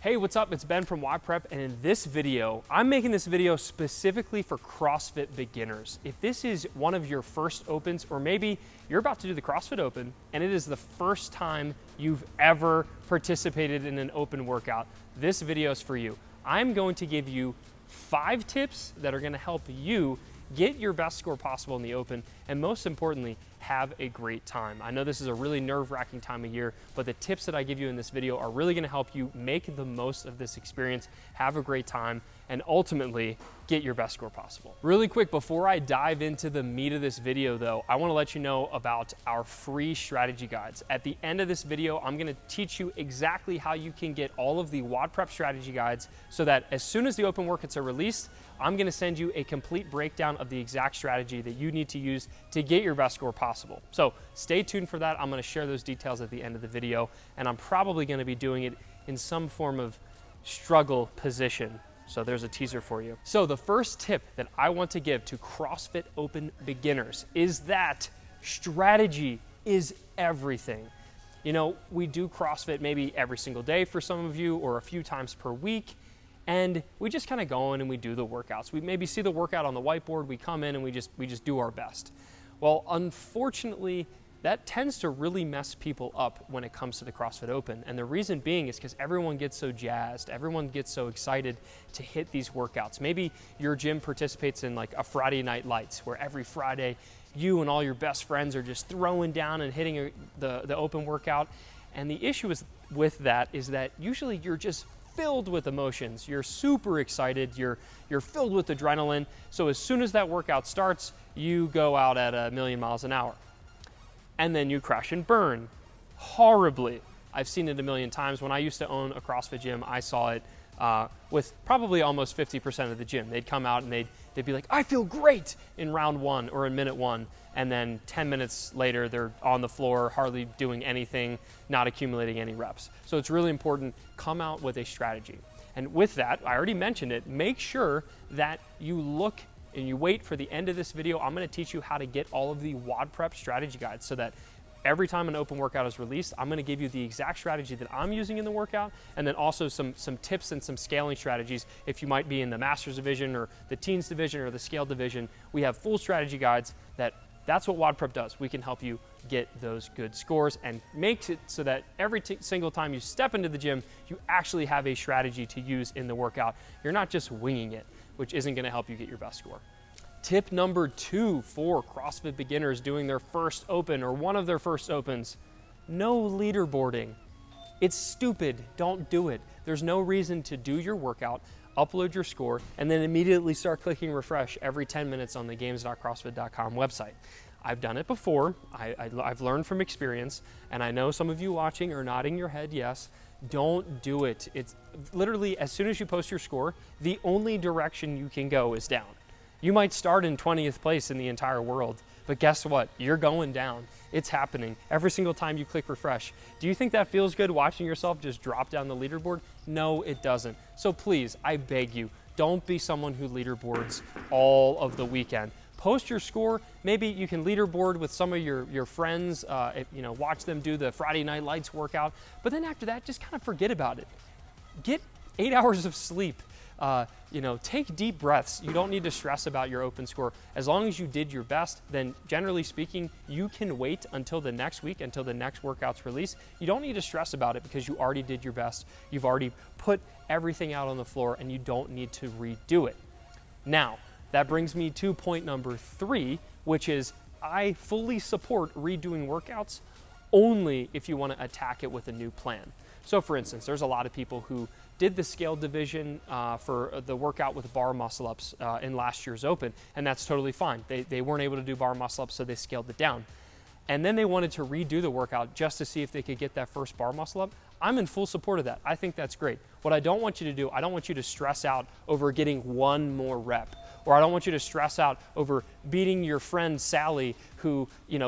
Hey, what's up? It's Ben from WODprep, and in this video, I'm making this video specifically for CrossFit beginners. If this is one of your first opens, or maybe you're about to do the CrossFit Open, and it is the first time you've ever participated in an open workout, this video is for you. I'm going to give you 5 tips that are gonna help you get your best score possible in the open, and most importantly, have a great time. I know this is a really nerve-wracking time of year, but the tips that I give you in this video are really gonna help you make the most of this experience, have a great time, and ultimately get your best score possible. Really quick, before I dive into the meat of this video though, I wanna let you know about our free strategy guides. At the end of this video, I'm gonna teach you exactly how you can get all of the WODprep strategy guides so that as soon as the open workouts are released, I'm gonna send you a complete breakdown of the exact strategy that you need to use to get your best score possible. So stay tuned for that. I'm gonna share those details at the end of the video, and I'm probably gonna be doing it in some form of struggle position. So there's a teaser for you. So the first tip that I want to give to CrossFit Open beginners is that strategy is everything. You know, we do CrossFit maybe every single day for some of you, or a few times per week, and we just kind of go in and we do the workouts. We maybe see the workout on the whiteboard, we come in and we just do our best. Well, unfortunately, that tends to really mess people up when it comes to the CrossFit Open. And the reason being is because everyone gets so jazzed, everyone gets so excited to hit these workouts. Maybe your gym participates in like a Friday Night Lights, where every Friday you and all your best friends are just throwing down and hitting the open workout. And the issue with that is that usually you're just filled with emotions. You're super excited, you're filled with adrenaline. So as soon as that workout starts, you go out at 1,000,000 miles an hour. And then you crash and burn horribly. I've seen it 1,000,000 times. When I used to own a CrossFit gym, I saw it with probably almost 50% of the gym. They'd come out and they'd be like, I feel great in round 1 or in minute 1. And then 10 minutes later, they're on the floor, hardly doing anything, not accumulating any reps. So it's really important, come out with a strategy. And with that, I already mentioned it, make sure that you look and you wait for the end of this video. I'm gonna teach you how to get all of the WODprep strategy guides so that every time an open workout is released, I'm gonna give you the exact strategy that I'm using in the workout, and then also some tips and some scaling strategies. If you might be in the Masters division or the Teens division or the Scale division, we have full strategy guides. That's what WODprep does. We can help you get those good scores and make it so that every single time you step into the gym, you actually have a strategy to use in the workout. You're not just winging it, which isn't gonna help you get your best score. Tip number 2 for CrossFit beginners doing their first open or one of their first opens, no leaderboarding. It's stupid, don't do it. There's no reason to do your workout, upload your score, and then immediately start clicking refresh every 10 minutes on the games.crossfit.com website. I've done it before, I've learned from experience, and I know some of you watching are nodding your head yes. Don't do it. It's literally, as soon as you post your score, the only direction you can go is down. You might start in 20th place in the entire world, but guess what? You're going down. It's happening every single time you click refresh. Do you think that feels good watching yourself just drop down the leaderboard? No, it doesn't. So please, I beg you, don't be someone who leaderboards all of the weekend. Post your score. Maybe you can leaderboard with some of your friends, watch them do the Friday Night Lights workout, but then after that, just kind of forget about it. Get 8 hours of sleep. Take deep breaths. You don't need to stress about your open score. As long as you did your best, then generally speaking, you can wait until the next week, until the next workout's release. You don't need to stress about it because you already did your best. You've already put everything out on the floor and you don't need to redo it. Now, that brings me to point number 3, which is I fully support redoing workouts only if you want to attack it with a new plan. So for instance, there's a lot of people who did the scale division for the workout with bar muscle ups in last year's open, and that's totally fine. They weren't able to do bar muscle ups, so they scaled it down. And then they wanted to redo the workout just to see if they could get that first bar muscle up. I'm in full support of that. I think that's great. What I don't want you to do, I don't want you to stress out over getting one more rep, or I don't want you to stress out over beating your friend Sally, who,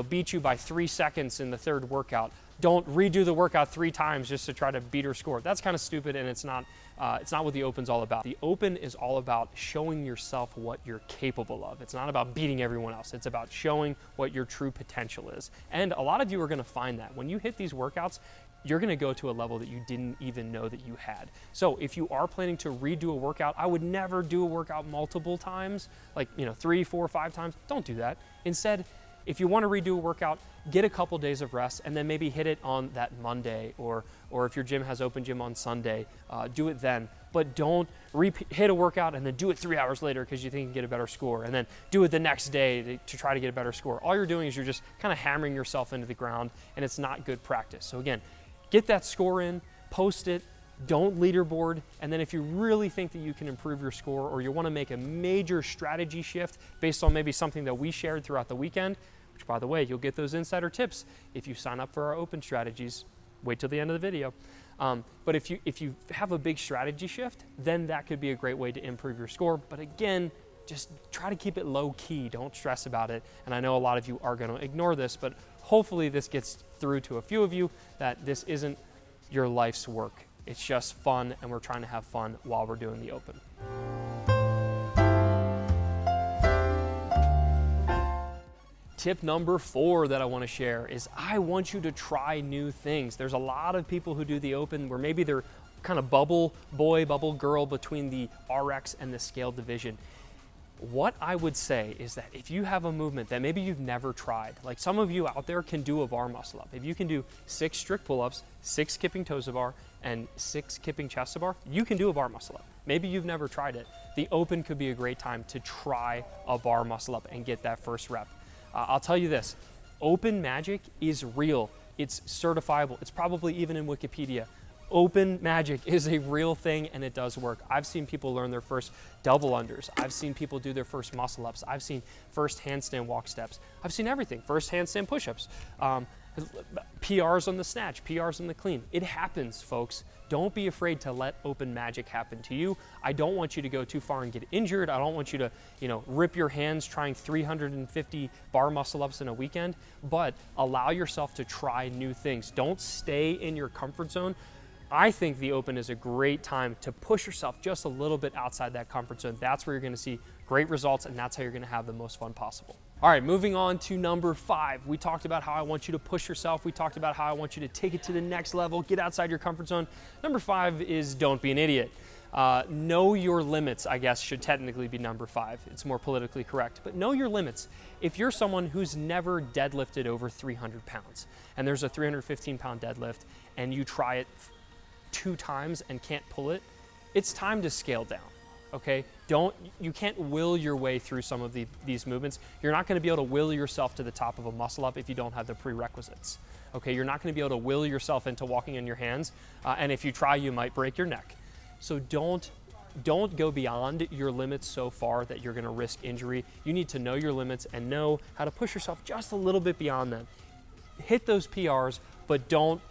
beat you by 3 seconds in the third workout, don't redo the workout 3 times just to try to beat her score. That's kind of stupid, and it's not what the Open's all about. The Open is all about showing yourself what you're capable of. It's not about beating everyone else. It's about showing what your true potential is. And a lot of you are going to find that when you hit these workouts, you're going to go to a level that you didn't even know that you had. So if you are planning to redo a workout, I would never do a workout multiple times, like 3, 4, 5 times. Don't do that. Instead, if you want to redo a workout, get a couple days of rest and then maybe hit it on that Monday, or if your gym has open gym on Sunday, do it then. But don't hit a workout and then do it 3 hours later because you think you can get a better score, and then do it the next day to try to get a better score. All you're doing is you're just kind of hammering yourself into the ground, and it's not good practice. So again, get that score in, post it, don't leaderboard, and then if you really think that you can improve your score, or you want to make a major strategy shift based on maybe something that we shared throughout the weekend, which, by the way, you'll get those insider tips if you sign up for our Open strategies. Wait till the end of the video. But if you have a big strategy shift, then that could be a great way to improve your score. But again, just try to keep it low key. Don't stress about it. And I know a lot of you are going to ignore this, but hopefully this gets through to a few of you that this isn't your life's work. It's just fun, and we're trying to have fun while we're doing the Open. Tip number 4 that I want to share is I want you to try new things. There's a lot of people who do the Open where maybe they're kind of bubble boy, bubble girl between the RX and the scale division. What I would say is that if you have a movement that maybe you've never tried, like some of you out there can do a bar muscle up. If you can do 6 strict pull-ups, 6 skipping toes to bar, and 6 kipping chest to bar, you can do a bar muscle up. Maybe you've never tried it. The Open could be a great time to try a bar muscle up and get that first rep. I'll tell you this, Open magic is real. It's certifiable. It's probably even in Wikipedia. Open magic is a real thing, and it does work. I've seen people learn their first double unders. I've seen people do their first muscle ups. I've seen first handstand walk steps. I've seen everything. First handstand push-ups, PRs on the snatch, PRs on the clean. It happens, folks. Don't be afraid to let Open magic happen to you. I don't want you to go too far and get injured. I don't want you to, rip your hands trying 350 bar muscle ups in a weekend, but allow yourself to try new things. Don't stay in your comfort zone. I think the Open is a great time to push yourself just a little bit outside that comfort zone. That's where you're going to see great results, and that's how you're going to have the most fun possible. All right, moving on to number 5. We talked about how I want you to push yourself. We talked about how I want you to take it to the next level, get outside your comfort zone. Number 5 is don't be an idiot. Know your limits, I guess, should technically be number 5. It's more politically correct, but know your limits. If you're someone who's never deadlifted over 300 pounds, and there's a 315-pound deadlift, and you try it 2 times and can't pull it, it's time to scale down, okay? You can't will your way through some of these movements. You're not gonna be able to will yourself to the top of a muscle up if you don't have the prerequisites, okay? You're not gonna be able to will yourself into walking on your hands, and if you try, you might break your neck. So don't go beyond your limits so far that you're gonna risk injury. You need to know your limits and know how to push yourself just a little bit beyond them. Hit those PRs, but don't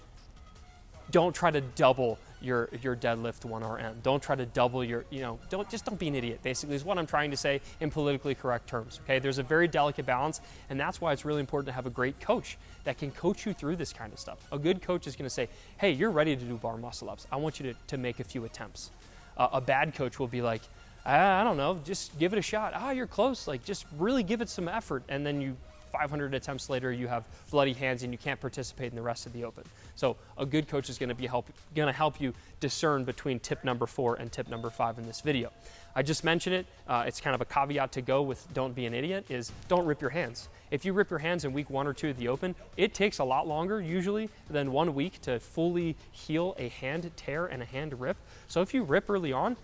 try to double your deadlift 1RM. Don't try to double your, don't be an idiot, basically, is what I'm trying to say in politically correct terms, okay? There's a very delicate balance, and that's why it's really important to have a great coach that can coach you through this kind of stuff. A good coach is gonna say, hey, you're ready to do bar muscle ups. I want you to make a few attempts. A bad coach will be like, I don't know, just give it a shot. You're close, like just really give it some effort, and then 500 attempts later, you have bloody hands and you can't participate in the rest of the Open. So a good coach is going to help you discern between tip number 4 and tip number 5 in this video. I just mentioned it. It's kind of a caveat to go with don't be an idiot is don't rip your hands. If you rip your hands in week 1 or 2 of the Open, it takes a lot longer usually than 1 week to fully heal a hand tear and a hand rip. So if you rip early on,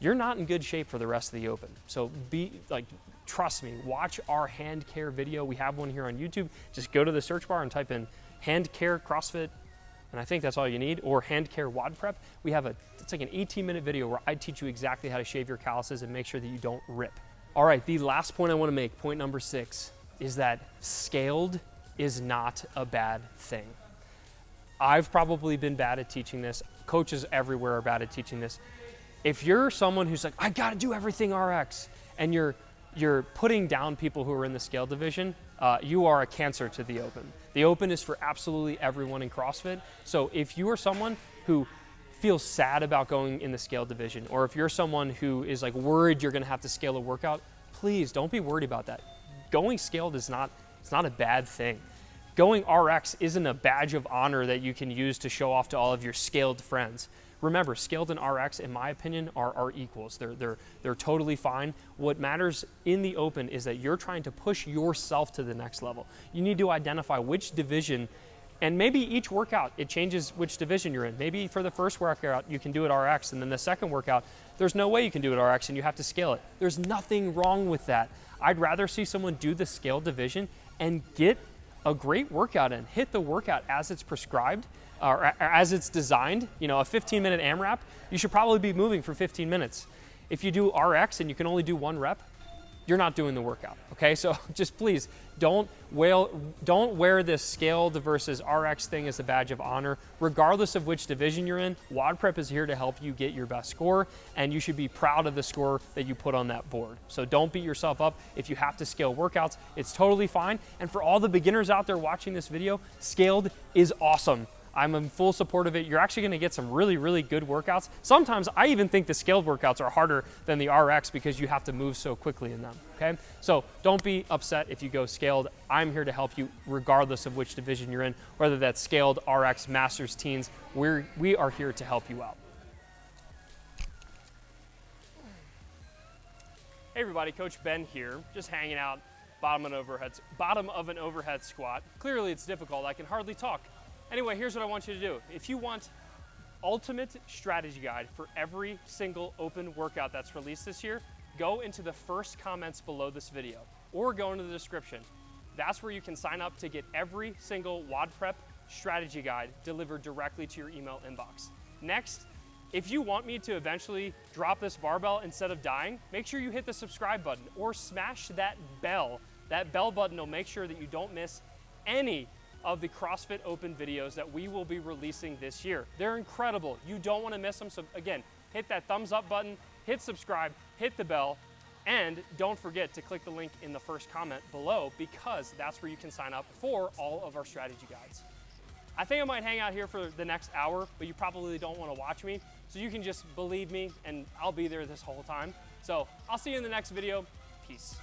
you're not in good shape for the rest of the Open. So trust me, watch our hand care video. We have one here on YouTube. Just go to the search bar and type in hand care CrossFit, and I think that's all you need, or hand care WODprep. We have it's like an 18-minute video where I teach you exactly how to shave your calluses and make sure that you don't rip. All right, the last point I want to make, point number 6, is that scaled is not a bad thing. I've probably been bad at teaching this. Coaches everywhere are bad at teaching this. If you're someone who's like, I gotta do everything RX, and you're putting down people who are in the scale division, you are a cancer to the Open. The Open is for absolutely everyone in CrossFit. So if you are someone who feels sad about going in the scaled division, or if you're someone who is like worried you're gonna have to scale a workout, please don't be worried about that. Going scaled is not, it's not a bad thing. Going RX isn't a badge of honor that you can use to show off to all of your scaled friends. Remember, scaled and RX, in my opinion, are equals. They're totally fine. What matters in the Open is that you're trying to push yourself to the next level. You need to identify which division, and maybe each workout, it changes which division you're in. Maybe for the first workout, you can do it RX, and then the second workout, there's no way you can do it RX and you have to scale it. There's nothing wrong with that. I'd rather see someone do the scaled division and get a great workout in, hit the workout as it's prescribed, or as it's designed. You know, a 15-minute AMRAP, you should probably be moving for 15 minutes. If you do RX and you can only do 1 rep, you're not doing the workout, okay? So just please, don't wear this scaled versus RX thing as a badge of honor. Regardless of which division you're in, WODprep is here to help you get your best score, and you should be proud of the score that you put on that board. So don't beat yourself up if you have to scale workouts. It's totally fine. And for all the beginners out there watching this video, scaled is awesome. I'm in full support of it. You're actually gonna get some really, really good workouts. Sometimes I even think the scaled workouts are harder than the RX because you have to move so quickly in them, okay? So don't be upset if you go scaled. I'm here to help you regardless of which division you're in, whether that's scaled, RX, Masters, Teens, we are here to help you out. Hey everybody, Coach Ben here, just hanging out, bottom of an overhead squat. Clearly it's difficult, I can hardly talk. Anyway, here's what I want you to do. If you want ultimate strategy guide for every single Open workout that's released this year, go into the first comments below this video or go into the description. That's where you can sign up to get every single WODprep strategy guide delivered directly to your email inbox. Next, if you want me to eventually drop this barbell instead of dying, make sure you hit the subscribe button or smash that bell. That bell button will make sure that you don't miss any of the CrossFit Open videos that we will be releasing this year. They're incredible. You don't want to miss them. So again, hit that thumbs up button, hit subscribe, hit the bell, and don't forget to click the link in the first comment below because that's where you can sign up for all of our strategy guides. I think I might hang out here for the next hour, but you probably don't want to watch me. So you can just believe me and I'll be there this whole time. So I'll see you in the next video. Peace.